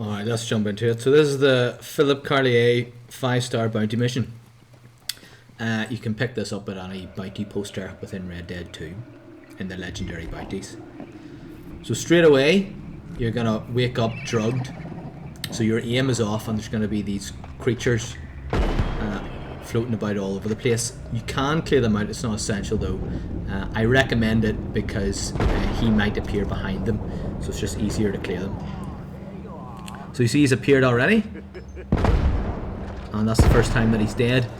Alright, let's jump into it. So this is the Philip Carlier 5-star bounty mission. You can pick this up at any bounty poster within Red Dead 2 in the legendary bounties. So straight away, you're going to wake up drugged. So your aim is off and there's going to be these creatures floating about all over the place. You can clear them out, it's not essential though. I recommend it because he might appear behind them, so it's just easier to clear them. So you see he's appeared already, and that's the first time that he's dead.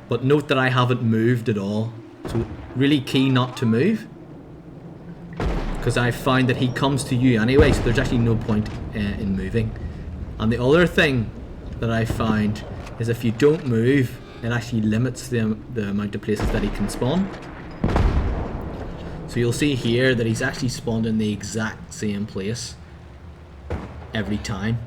But note that I haven't moved at all, so really key not to move, because I find that he comes to you anyway, so there's actually no point in moving. And the other thing that I find is if you don't move, it actually limits the amount of places that he can spawn. So you'll see here that he's actually spawned in the exact same place every time.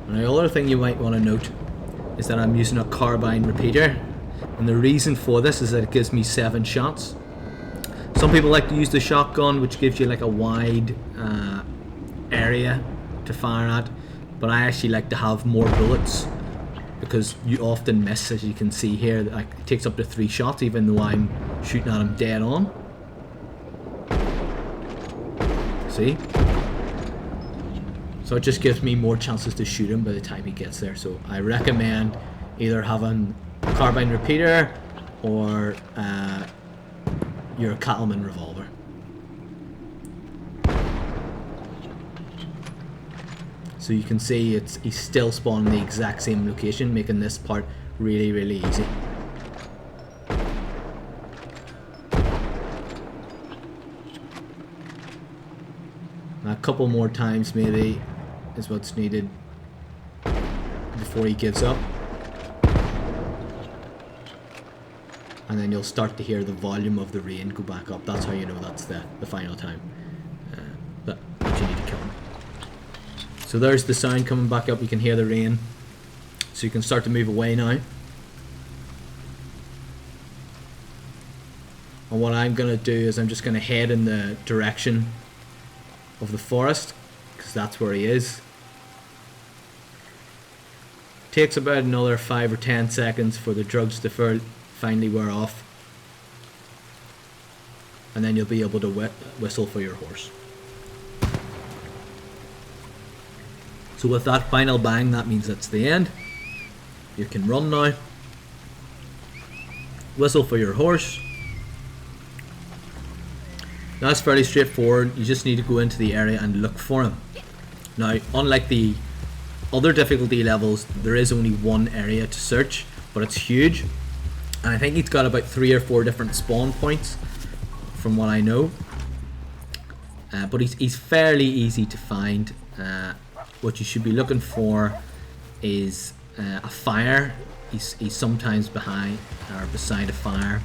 And the other thing you might want to note is that I'm using a carbine repeater, and the reason for this is that it gives me 7 shots. Some people like to use the shotgun, which gives you like a wide area to fire at, but I actually like to have more bullets because you often miss, as you can see here. Like, it takes up to 3 shots even though I'm shooting at him dead on. See? So it just gives me more chances to shoot him by the time he gets there. So I recommend either having a carbine repeater or your cattleman revolver. So you can see he's still spawning the exact same location, making this part really, really easy. A couple more times maybe is what's needed before he gives up. And then you'll start to hear the volume of the rain go back up. That's how you know that's the final time that you need to kill him. So there's the sound coming back up. You can hear the rain. So you can start to move away now. And what I'm going to do is I'm just going to head in the direction of the forest, because that's where he is. Takes about another 5 or 10 seconds for the drugs to finally wear off, and then you'll be able to whistle for your horse. So with that final bang, that means that's the end. You can run now. Whistle for your horse. That's fairly straightforward. You just need to go into the area and look for him. Now, unlike the other difficulty levels, there is only one area to search, but it's huge. And I think he's got about 3 or 4 different spawn points, from what I know. But he's fairly easy to find. What you should be looking for is a fire. He's sometimes behind or beside a fire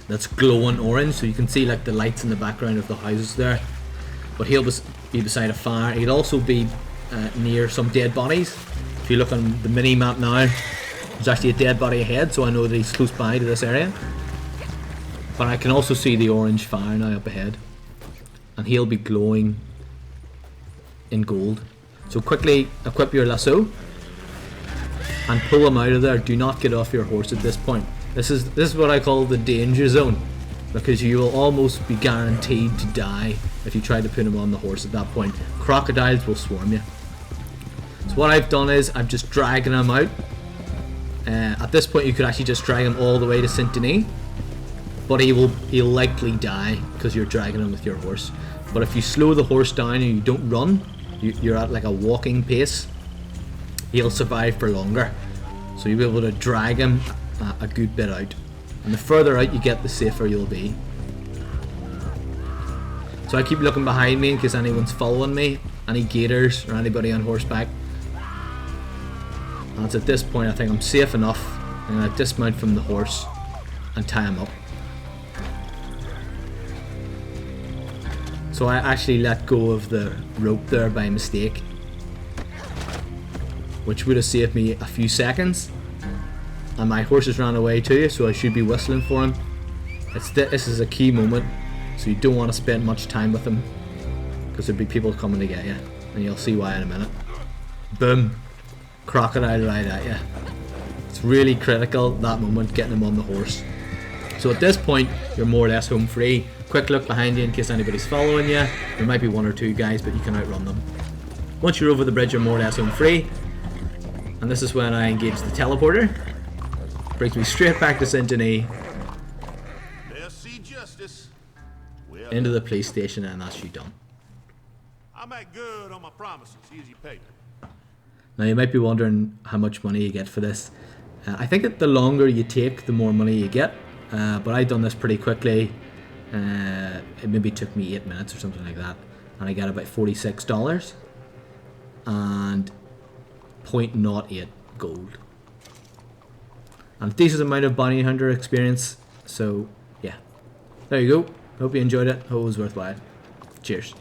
that's glowing orange, so you can see like the lights in the background of the houses there. But he'll be beside a fire. He'll also be near some dead bodies. If you look on the mini map now, there's actually a dead body ahead, so I know that he's close by to this area. But I can also see the orange fire now up ahead, and he'll be glowing in gold. So quickly equip your lasso and pull him out of there. Do not get off your horse at this point. This is what I call the danger zone, because you will almost be guaranteed to die if you try to put him on the horse at that point. Crocodiles will swarm you. So what I've done is I'm just dragging him out. At this point you could actually just drag him all the way to Saint Denis, but he'll likely die because you're dragging him with your horse. But if you slow the horse down and you don't run, you're at like a walking pace, he'll survive for longer. So you'll be able to drag him a good bit out, and the further out you get, the safer you'll be. So I keep looking behind me in case anyone's following me, any gators or anybody on horseback. And it's at this point I think I'm safe enough. I'm going to dismount from the horse and tie him up. So I actually let go of the rope there by mistake, which would have saved me a few seconds. And my horse has ran away too, so I should be whistling for him. This is a key moment, so you don't want to spend much time with them, because there'll be people coming to get you, and you'll see why in a minute. Boom, crocodile right at you. It's really critical, that moment, getting them on the horse. So at this point, you're more or less home free. Quick look behind you in case anybody's following you. There might be 1 or 2 guys, but you can outrun them. Once you're over the bridge, you're more or less home free. And this is when I engage the teleporter. Brings me straight back to Saint Denis. They'll see justice. Well, Into the police station, and that's you done. I make good on my promises. Easy payment. Now you might be wondering how much money you get for this. I think that the longer you take, the more money you get. But I done this pretty quickly. It maybe took me 8 minutes or something like that, and I got about $46 and 0.08 gold, and a decent amount of bounty hunter experience. So yeah, there you go. Hope you enjoyed it. Hope it was worthwhile. Cheers.